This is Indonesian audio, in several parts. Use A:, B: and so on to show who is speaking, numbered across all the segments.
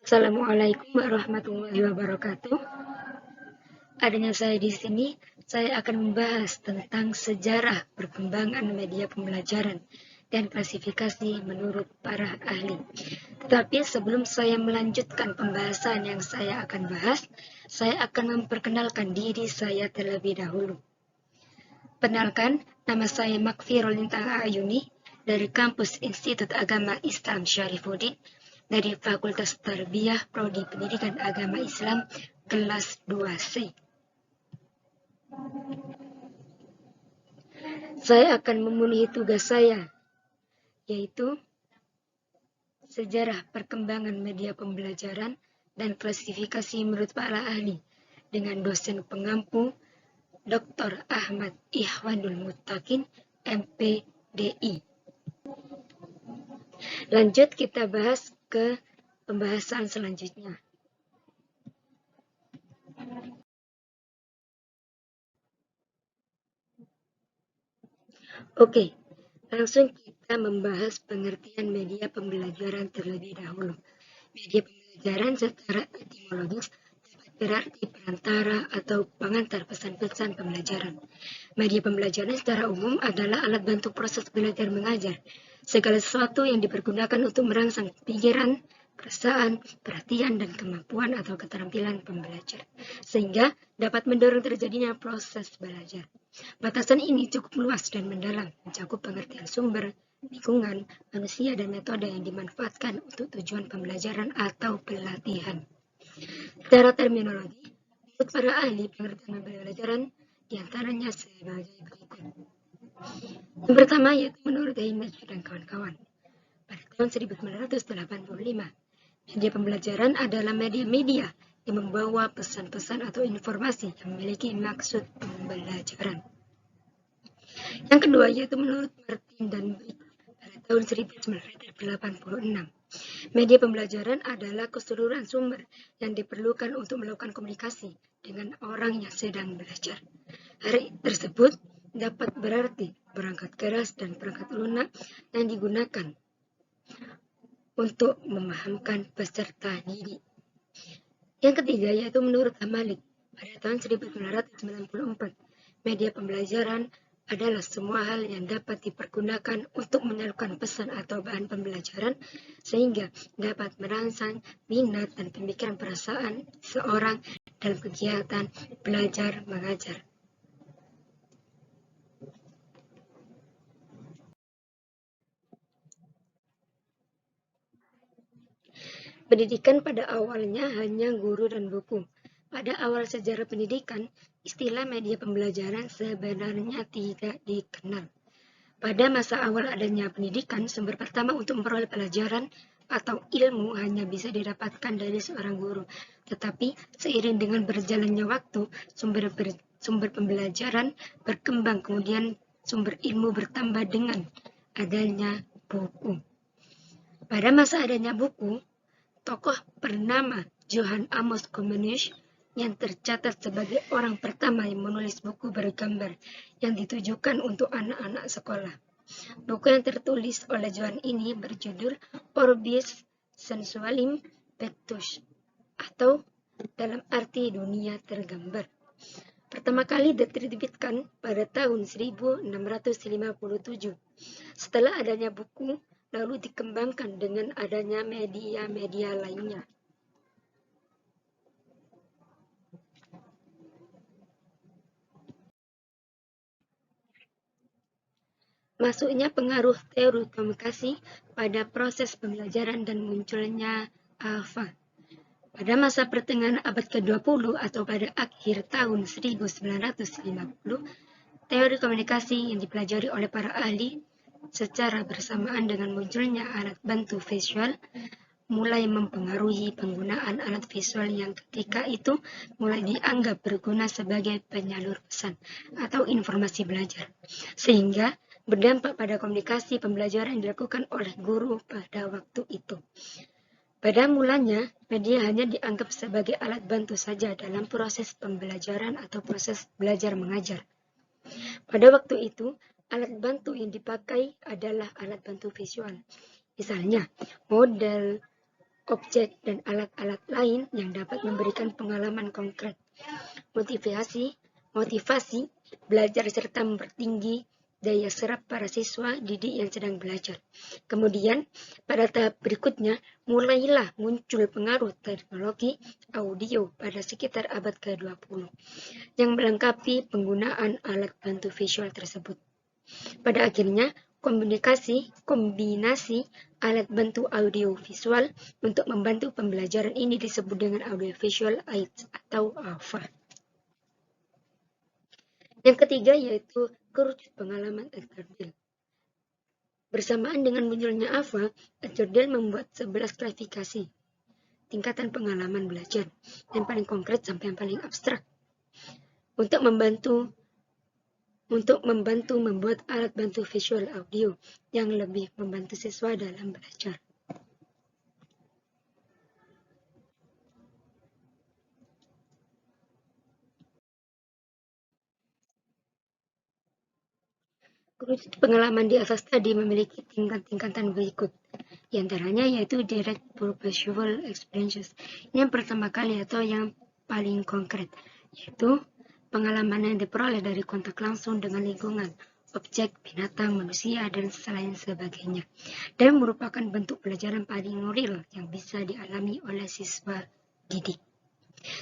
A: Assalamualaikum warahmatullahi wabarakatuh. Adanya saya di sini, saya akan membahas tentang sejarah perkembangan media pembelajaran dan klasifikasi menurut para ahli. Tetapi sebelum saya melanjutkan pembahasan yang saya akan bahas, saya akan memperkenalkan diri saya terlebih dahulu. Perkenalkan, nama saya Makfirul Lintang Ayuni dari kampus Institut Agama Islam Syarifuddin dari Fakultas Tarbiyah Prodi Pendidikan Agama Islam kelas 2C. Saya akan memenuhi tugas saya, yaitu sejarah perkembangan media pembelajaran dan klasifikasi menurut para ahli dengan dosen pengampu Dr. Ahmad Ihwanul Muttaqin, MPDI. Lanjut kita bahas ke pembahasan selanjutnya. Oke, langsung kita membahas pengertian media pembelajaran terlebih dahulu. Media pembelajaran secara etimologis dapat berarti perantara atau pengantar pesan-pesan pembelajaran. Media pembelajaran secara umum adalah alat bantu proses belajar mengajar. Segala sesuatu yang dipergunakan untuk merangsang pikiran, perasaan, perhatian, dan kemampuan atau keterampilan pembelajar, sehingga dapat mendorong terjadinya proses belajar. Batasan ini cukup luas dan mendalam, mencakup pengertian sumber, lingkungan, manusia, dan metode yang dimanfaatkan untuk tujuan pembelajaran atau pelatihan. Secara terminologi, menurut para ahli pengertian pembelajaran diantaranya sebagai berikut. Yang pertama yaitu menurut Heinrich dan kawan-kawan. Pada tahun 1985, media pembelajaran adalah media-media yang membawa pesan-pesan atau informasi yang memiliki maksud pembelajaran. Yang kedua yaitu menurut Martin dan Brick pada tahun 1986. Media pembelajaran adalah keseluruhan sumber yang diperlukan untuk melakukan komunikasi dengan orang yang sedang belajar. Hal tersebut dapat berarti perangkat keras dan perangkat lunak yang digunakan untuk memahamkan peserta didik. Yang ketiga yaitu menurut Hamalik pada tahun 1994, media pembelajaran adalah semua hal yang dapat dipergunakan untuk menyalurkan pesan atau bahan pembelajaran sehingga dapat merangsang minat dan pemikiran perasaan seorang dalam kegiatan belajar mengajar. Pendidikan pada awalnya hanya guru dan buku. Pada awal sejarah pendidikan, istilah media pembelajaran sebenarnya tidak dikenal. Pada masa awal adanya pendidikan, sumber pertama untuk memperoleh pelajaran atau ilmu hanya bisa didapatkan dari seorang guru. Tetapi seiring dengan berjalannya waktu, sumber pembelajaran berkembang, kemudian sumber ilmu bertambah dengan adanya buku. Pada masa adanya buku, tokoh bernama Johann Amos Comenius yang tercatat sebagai orang pertama yang menulis buku bergambar yang ditujukan untuk anak-anak sekolah. Buku yang tertulis oleh Johann ini berjudul Orbis Sensualim Pectus atau dalam arti dunia tergambar. Pertama kali diterbitkan pada tahun 1657. Setelah adanya buku, lalu dikembangkan dengan adanya media-media lainnya. Masuknya pengaruh teori komunikasi pada proses pembelajaran dan munculnya alfa. Pada masa pertengahan abad ke-20 atau pada akhir tahun 1950, teori komunikasi yang dipelajari oleh para ahli secara bersamaan dengan munculnya alat bantu visual mulai mempengaruhi penggunaan alat visual yang ketika itu mulai dianggap berguna sebagai penyalur pesan atau informasi belajar, sehingga berdampak pada komunikasi pembelajaran yang dilakukan oleh guru pada waktu itu. Pada mulanya, media hanya dianggap sebagai alat bantu saja dalam proses pembelajaran atau proses belajar mengajar. Pada waktu itu, Alat bantu yang dipakai adalah alat bantu visual. Misalnya, model, objek, dan alat-alat lain yang dapat memberikan pengalaman konkret. Motivasi, belajar serta mempertinggi daya serap para siswa didik yang sedang belajar. Kemudian, pada tahap berikutnya, mulailah muncul pengaruh teknologi audio pada sekitar abad ke-20 yang melengkapi penggunaan alat bantu visual tersebut. Pada akhirnya, kombinasi alat bantu audio visual untuk membantu pembelajaran ini disebut dengan audio visual aids atau AVA. Yang ketiga yaitu kerucut pengalaman Eckerdell. Bersamaan dengan munculnya AVA, Eckerdell membuat 11 klasifikasi tingkatan pengalaman belajar, yang paling konkret sampai yang paling abstrak, untuk membantu membuat alat bantu visual audio yang lebih membantu siswa dalam belajar. Kerucut pengalaman di atas tadi memiliki tingkat-tingkatan berikut. Di antaranya yaitu direct perceptual experiences. Ini yang pertama kali atau yang paling konkret, yaitu pengalaman yang diperoleh dari kontak langsung dengan lingkungan, objek, binatang, manusia, dan selain sebagainya, dan merupakan bentuk pelajaran paling real yang bisa dialami oleh siswa didik.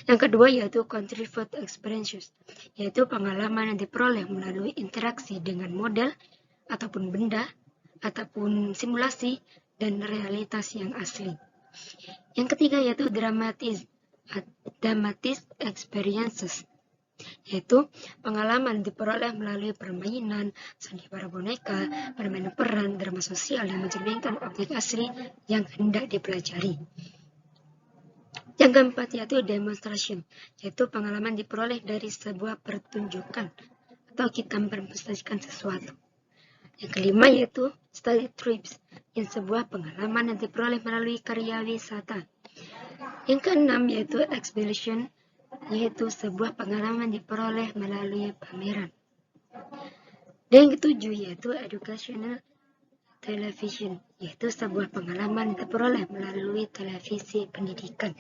A: Yang kedua yaitu contrived experiences, yaitu pengalaman yang diperoleh melalui interaksi dengan model ataupun benda ataupun simulasi dan realitas yang asli. Yang ketiga yaitu dramatic experiences, yaitu pengalaman diperoleh melalui permainan, sandiwara boneka, permainan peran, drama sosial yang mencerminkan objek asli yang hendak dipelajari. Yang keempat yaitu demonstration, yaitu pengalaman diperoleh dari sebuah pertunjukan atau kita merepresentasikan sesuatu. Yang kelima yaitu study trips, yang sebuah pengalaman yang diperoleh melalui karya wisata. Yang keenam yaitu exhibition, yaitu sebuah pengalaman diperoleh melalui pameran. Dan yang ketujuh yaitu educational television, yaitu sebuah pengalaman diperoleh melalui televisi pendidikan.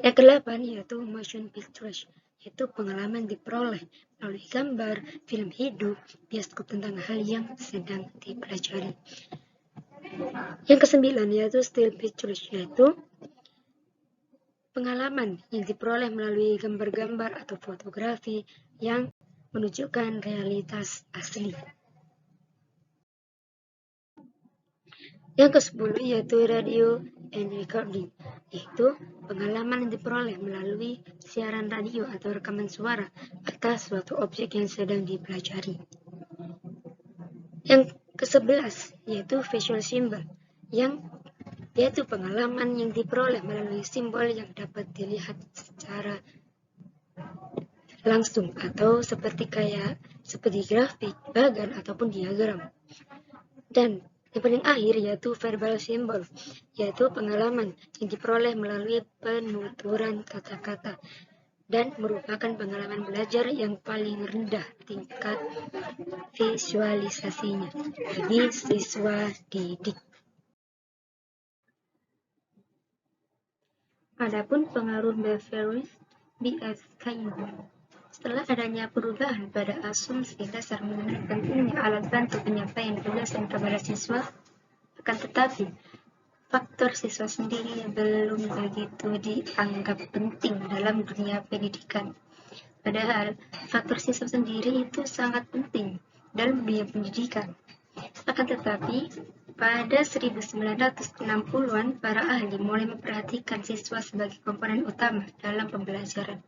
A: Yang kedelapan yaitu motion pictures, yaitu pengalaman diperoleh melalui gambar, film hidup, bioskop tentang hal yang sedang dipelajari. Yang kesembilan yaitu still pictures, yaitu pengalaman yang diperoleh melalui gambar-gambar atau fotografi yang menunjukkan realitas asli. Yang ke-10 yaitu radio and recording, yaitu pengalaman yang diperoleh melalui siaran radio atau rekaman suara atas suatu objek yang sedang dipelajari. Yang ke-11 yaitu visual symbol, yaitu pengalaman yang diperoleh melalui simbol yang dapat dilihat secara langsung atau seperti grafik, bagan ataupun diagram. Dan yang paling akhir yaitu verbal symbol, yaitu pengalaman yang diperoleh melalui penuturan kata-kata dan merupakan pengalaman belajar yang paling rendah tingkat visualisasinya bagi siswa didik. Adapun pengaruh Beveridge B.F. Skinner. Setelah adanya perubahan pada asumsi dasar mengenai pentingnya alat bantu penyampaian penjelasan kepada siswa, akan tetapi faktor siswa sendiri belum begitu dianggap penting dalam dunia pendidikan. Padahal faktor siswa sendiri itu sangat penting dalam dunia pendidikan. Akan tetapi pada 1960-an para ahli mulai memperhatikan siswa sebagai komponen utama dalam pembelajaran.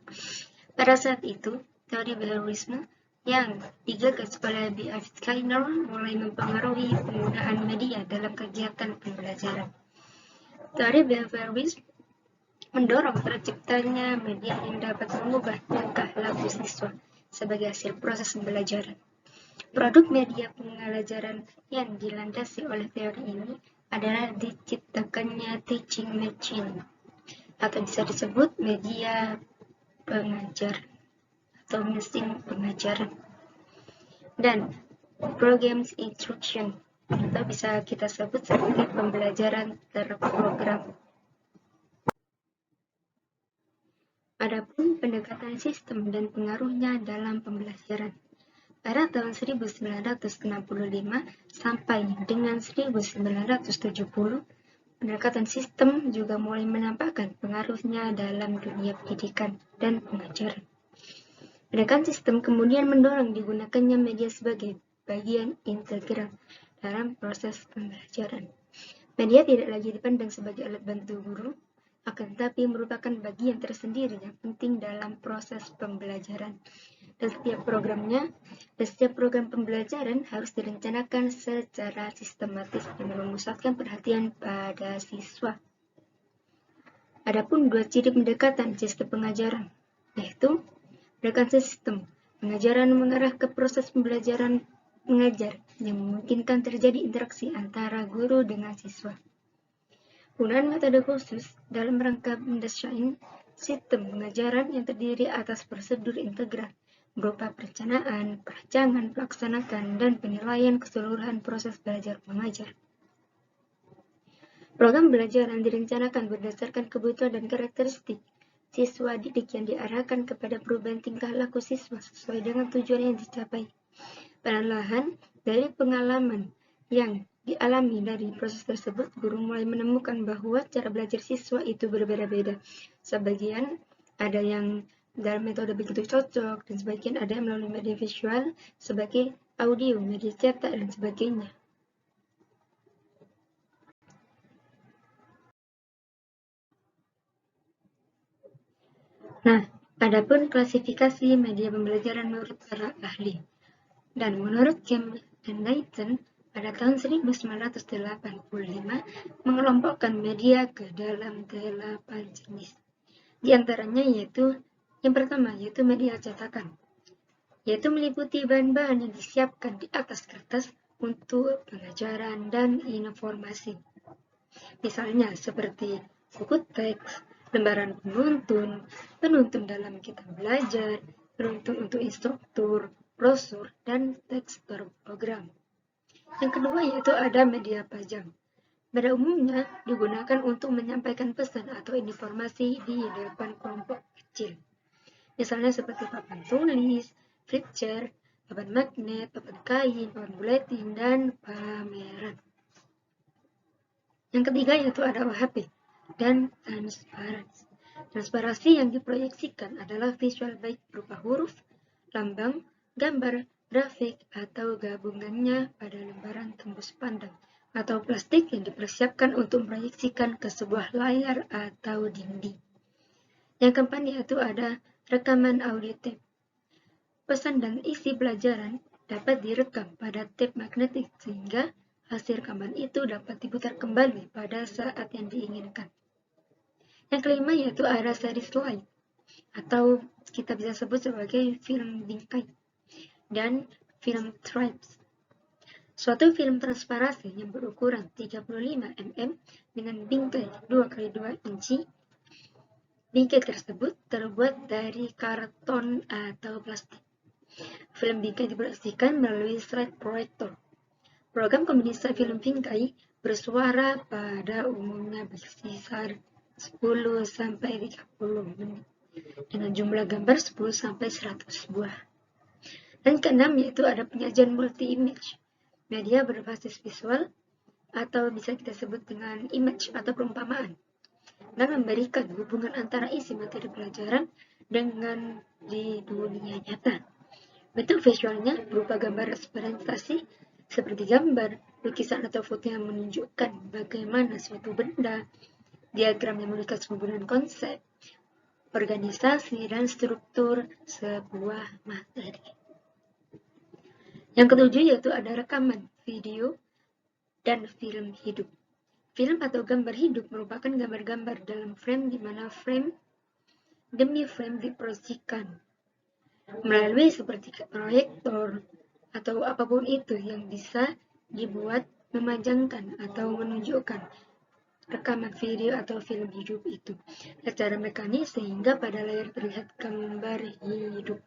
A: Pada saat itu, teori behaviorisme yang digagas oleh B.F. Skinner mulai mempengaruhi penggunaan media dalam kegiatan pembelajaran. Teori behaviorisme mendorong terciptanya media yang dapat mengubah tingkah laku siswa sebagai hasil proses pembelajaran. Produk media pembelajaran yang dilandasi oleh teori ini adalah diciptakannya teaching machine, atau bisa disebut media pengajaran atau mesin pengajaran. Dan programs instruction, atau bisa kita sebut sebagai pembelajaran terprogram. Adapun pendekatan sistem dan pengaruhnya dalam pembelajaran. Pada tahun 1965 sampai dengan 1970, pendekatan sistem juga mulai menampakkan pengaruhnya dalam dunia pendidikan dan pengajaran. Pendekatan sistem kemudian mendorong digunakannya media sebagai bagian integral dalam proses pembelajaran. Media tidak lagi dipandang sebagai alat bantu guru, akan tetapi merupakan bagian tersendiri yang penting dalam proses pembelajaran. Dan setiap program pembelajaran harus direncanakan secara sistematis dengan memusatkan perhatian pada siswa. Adapun dua ciri pendekatan sistem pengajaran, yaitu pendekatan sistem pengajaran mengarah ke proses pembelajaran mengajar yang memungkinkan terjadi interaksi antara guru dengan siswa. Penggunaan metode khusus dalam rangka mendesain sistem pengajaran yang terdiri atas prosedur integral berupa perencanaan, perancangan, pelaksanakan, dan penilaian keseluruhan proses belajar mengajar. Program belajar yang direncanakan berdasarkan kebutuhan dan karakteristik siswa didik yang diarahkan kepada perubahan tingkah laku siswa sesuai dengan tujuan yang dicapai. Perlahan, dari pengalaman yang dialami dari proses tersebut, guru mulai menemukan bahwa cara belajar siswa itu berbeda-beda. Sebagian ada yang dalam metode begitu cocok, dan sebagian ada yang melalui media visual sebagai audio, media cetak, dan sebagainya. Nah, adapun klasifikasi media pembelajaran menurut para ahli. Dan menurut Kim dan Leighton, pada tahun 1985 mengelompokkan media ke dalam 8 jenis. Di antaranya yaitu yang pertama yaitu media cetakan, yaitu meliputi bahan-bahan yang disiapkan di atas kertas untuk pengajaran dan informasi. Misalnya seperti buku teks, lembaran penuntun dalam kitab belajar, penuntun untuk instruktur, brosur, dan teks berprogram. Yang kedua yaitu ada media pajang. Pada umumnya digunakan untuk menyampaikan pesan atau informasi di depan kelompok kecil. Misalnya seperti papan tulis, flipchart, papan magnet, papan kain, papan buletin, dan pameran. Yang ketiga yaitu ada OHP dan transparansi. Transparansi yang diproyeksikan adalah visual baik berupa huruf, lambang, gambar, grafik, atau gabungannya pada lembaran tembus pandang atau plastik yang dipersiapkan untuk memproyeksikan ke sebuah layar atau dinding. Yang keempat yaitu ada rekaman audio tape. Pesan dan isi pelajaran dapat direkam pada tape magnetik sehingga hasil rekaman itu dapat diputar kembali pada saat yang diinginkan. Yang kelima yaitu ada seri slide atau kita bisa sebut sebagai film bingkai dan film tripes. Suatu film transparansi yang berukuran 35 mm dengan bingkai 2x2 inci. Bingkai tersebut terbuat dari karton atau plastik. Film bingkai diproyeksikan melalui slide projector. Program kombinasi film bingkai bersuara pada umumnya berkisar 10-30 menit dengan jumlah gambar 10-100 buah. Dan keenam yaitu ada penyajian multi-image, media berbasis visual atau bisa kita sebut dengan image atau perumpamaan, dan memberikan hubungan antara isi materi pelajaran dengan di dunia nyata. Bentuk visualnya berupa gambar representasi seperti gambar, lukisan atau foto yang menunjukkan bagaimana suatu benda, diagram yang menunjukkan hubungan konsep, organisasi, dan struktur sebuah materi. Yang ketujuh yaitu ada rekaman, video, dan film hidup. Film atau gambar hidup merupakan gambar-gambar dalam frame di mana frame demi frame diproyeksikan melalui seperti proyektor atau apapun itu yang bisa dibuat memanjangkan atau menunjukkan rekaman video atau film hidup itu secara mekanis sehingga pada layar terlihat gambar hidup.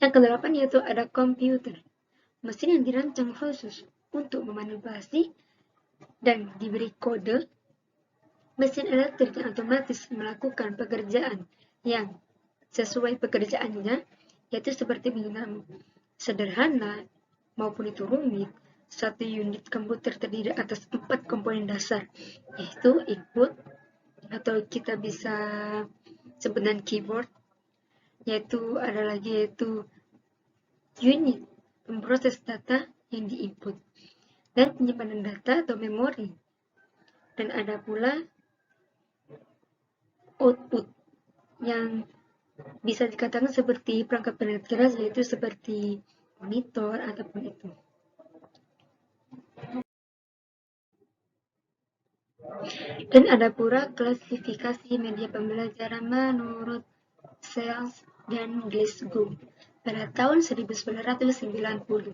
A: Yang kedelapan yaitu ada komputer. mesin yang dirancang khusus untuk memanipulasi dan diberi kode. Mesin elektrik yang otomatis melakukan pekerjaan yang sesuai pekerjaannya, yaitu seperti menggunakan sederhana maupun itu rumit. Satu unit komputer terdiri atas 4 komponen dasar, yaitu input, atau kita bisa sebut dengan keyboard, yaitu ada lagi yaitu unit memproses data yang diinput, dan penyimpanan data atau memori. Dan ada pula output yang bisa dikatakan seperti perangkat perangkat keras, yaitu seperti monitor ataupun itu. Dan ada pula klasifikasi media pembelajaran menurut Sells dan Glasgow pada tahun 1990.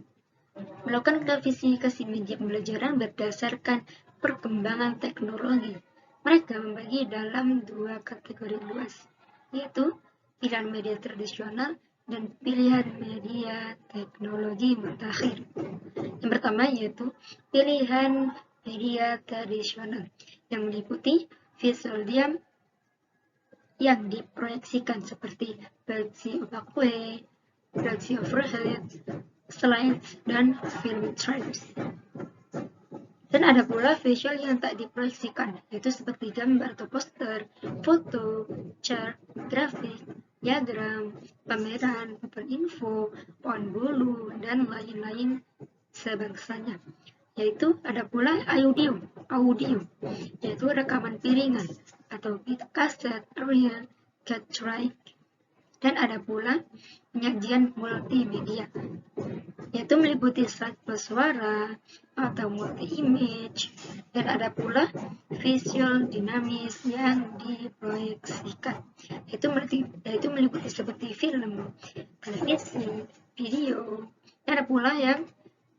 A: Melakukan klasifikasi media pembelajaran berdasarkan perkembangan teknologi. Mereka membagi dalam 2 kategori luas, yaitu pilihan media tradisional dan pilihan media teknologi mutakhir. Yang pertama yaitu pilihan media tradisional, yang meliputi visual diam yang diproyeksikan seperti proyeksi opaque, proyeksi overhead, slides, dan film trailers. Dan ada pula visual yang tak diproyeksikan, yaitu seperti gambar atau poster, foto, chart, grafik, diagram, pameran, papan info, pohon bulu, dan lain-lain sebangsanya. Yaitu ada pula audio, yaitu rekaman piringan atau bit kaset, reel, cartridge. Dan ada pula penyajian multimedia, yaitu meliputi slide bersuara atau multi-image. Dan ada pula visual dinamis yang diproyeksikan, yaitu meliputi seperti film, televisi, video. Dan ada pula yang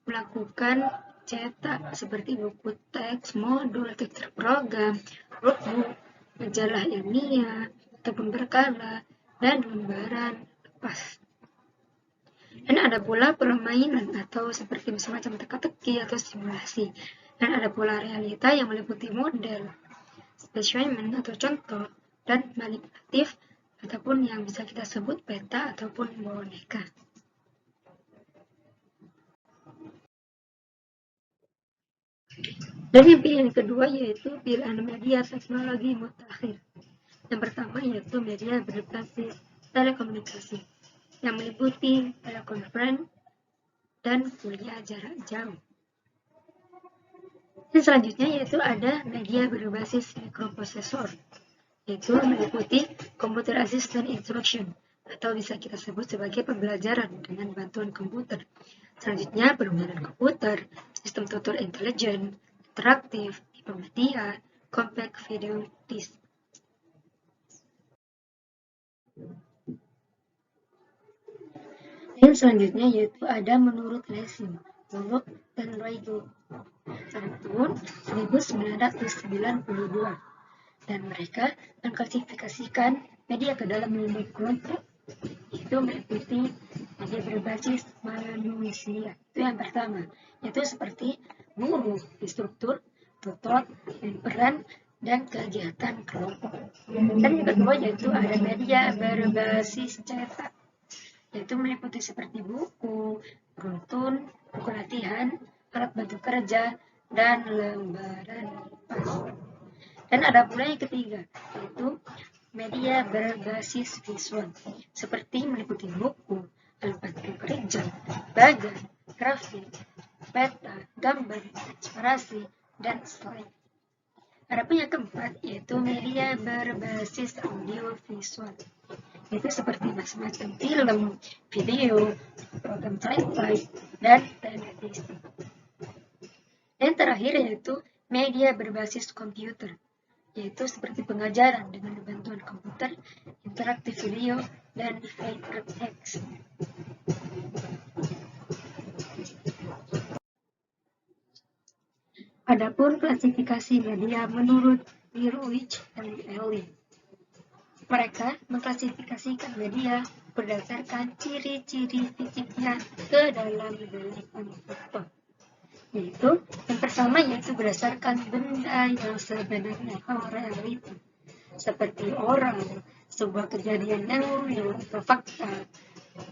A: melakukan cetak seperti buku teks, modul, teks terprogram, workbook, majalah ilmiah, ataupun berkala, dan lembaran lepas. Dan ada pula permainan atau seperti semacam teka-teki atau simulasi. Dan ada pula realita yang meliputi model, spesimen atau contoh, dan manipulatif ataupun yang bisa kita sebut peta ataupun boneka. Dan yang pilihan kedua yaitu pilihan media teknologi mutakhir. Yang pertama yaitu media berbasis telekomunikasi, yang meliputi telekonferensi dan kuliah jarak jauh. Dan selanjutnya yaitu ada media berbasis mikroprosesor, yaitu meliputi computer assisted instruction, atau bisa kita sebut sebagai pembelajaran dengan bantuan komputer. Selanjutnya permainan komputer, sistem tutor intelijen, interaktif, tipe media, compact video disc. Dan selanjutnya yaitu ada menurut Lessing, Bullock, dan Roygo tahun 1992. Dan mereka mengklasifikasikan media ke dalam 5 kelompok, yaitu meliputi media berbasis manusia. Itu yang pertama, yaitu seperti guru, instruktur, tutor, dan peran, dan kegiatan kelompok. Dan yang kedua yaitu ada media berbasis cetak, yaitu meliputi seperti buku, runtun, buku latihan, alat bantu kerja, dan lembaran lipas. Dan ada pula yang ketiga, yaitu media berbasis visual, seperti meliputi buku, alat bantu kerja, bagan, grafik, peta, gambar, inspirasi, dan slide. Adapun yang keempat yaitu media berbasis audio visual, yaitu seperti macam-macam film, video, program televisi, dan televisi. Dan terakhir yaitu media berbasis komputer, yaitu seperti pengajaran dengan bantuan komputer, interaktif video, dan hypertext. Adapun klasifikasi media menurut Mirovic dan Ellie, mereka mengklasifikasikan media berdasarkan ciri-ciri fisiknya ke dalam delapan faktor. Yaitu yang pertama yaitu berdasarkan benda yang sebenarnya atau realita, seperti orang, sebuah kejadian yang real atau fakta,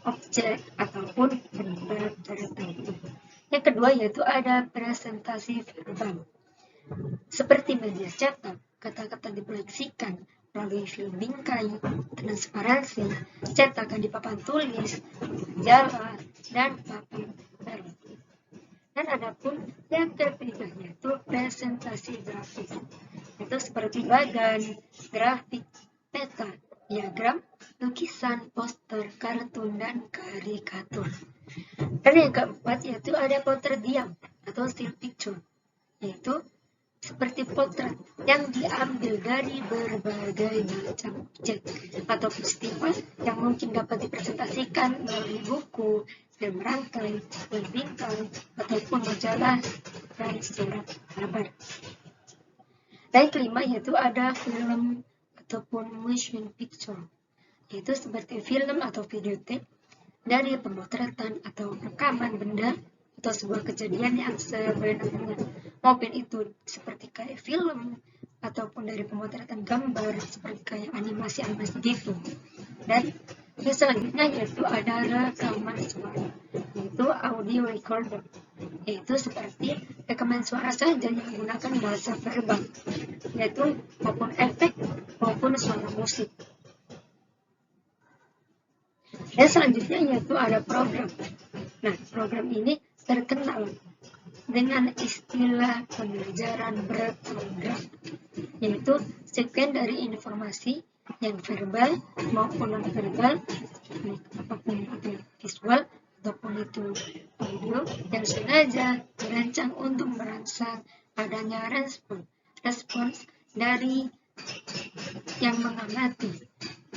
A: objek ataupun benda tertentu. Yang kedua yaitu ada presentasi verbal, seperti media cetak, kata-kata diproyeksikan melalui film bingkai, transparansi, cetakan di papan tulis, majalah, dan papan film. Dan adapun yang ketiga yaitu presentasi grafis, itu seperti bagan, grafik, peta, diagram, lukisan, poster, kartun, dan karikatur. Dan yang keempat yaitu ada potret diam atau still picture, yaitu seperti potret yang diambil dari berbagai macam objek atau peristiwa yang mungkin dapat dipresentasikan melalui buku, film rangkai, film bingkai, ataupun majalah dan surat kabar. Dan kelima yaitu ada film ataupun motion picture, yaitu seperti film atau videotape dari pemotretan atau rekaman benda atau sebuah kejadian yang sebenarnya, maupun itu seperti kayak film ataupun dari pemotretan gambar seperti kayak animasi-animasi gitu. Dan yang selanjutnya yaitu ada rekaman suara, yaitu audio recorder, yaitu seperti rekaman suara saja yang menggunakan bahasa verbal, yaitu maupun efek maupun suara musik. Dan selanjutnya yaitu ada program. Nah, program ini terkenal dengan istilah pembelajaran berprogram, yaitu sekuens dari informasi yang verbal maupun non-verbal, apapun itu visual ataupun itu audio, yang sengaja dirancang untuk merangsang adanya respons dari yang mengamati,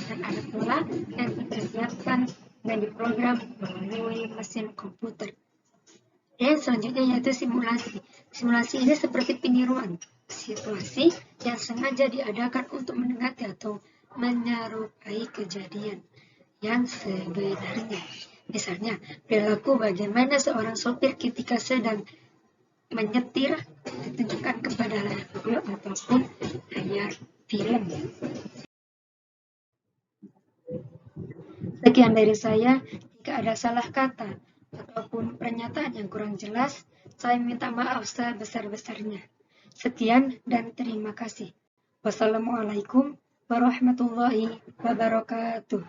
A: dan ada pula yang dipersiapkan dan diprogram melalui mesin komputer. Dan selanjutnya yaitu simulasi. Simulasi ini seperti peniruan situasi yang sengaja diadakan untuk mendekati atau menyerupai kejadian yang sebenarnya. Misalnya, perilaku bagaimana seorang sopir ketika sedang menyetir ditunjukkan kepada layar video ataupun layar film. Sekian dari saya. Jika ada salah kata ataupun pernyataan yang kurang jelas, saya minta maaf sebesar-besarnya. Sekian dan terima kasih. Wassalamualaikum warahmatullahi wabarakatuh.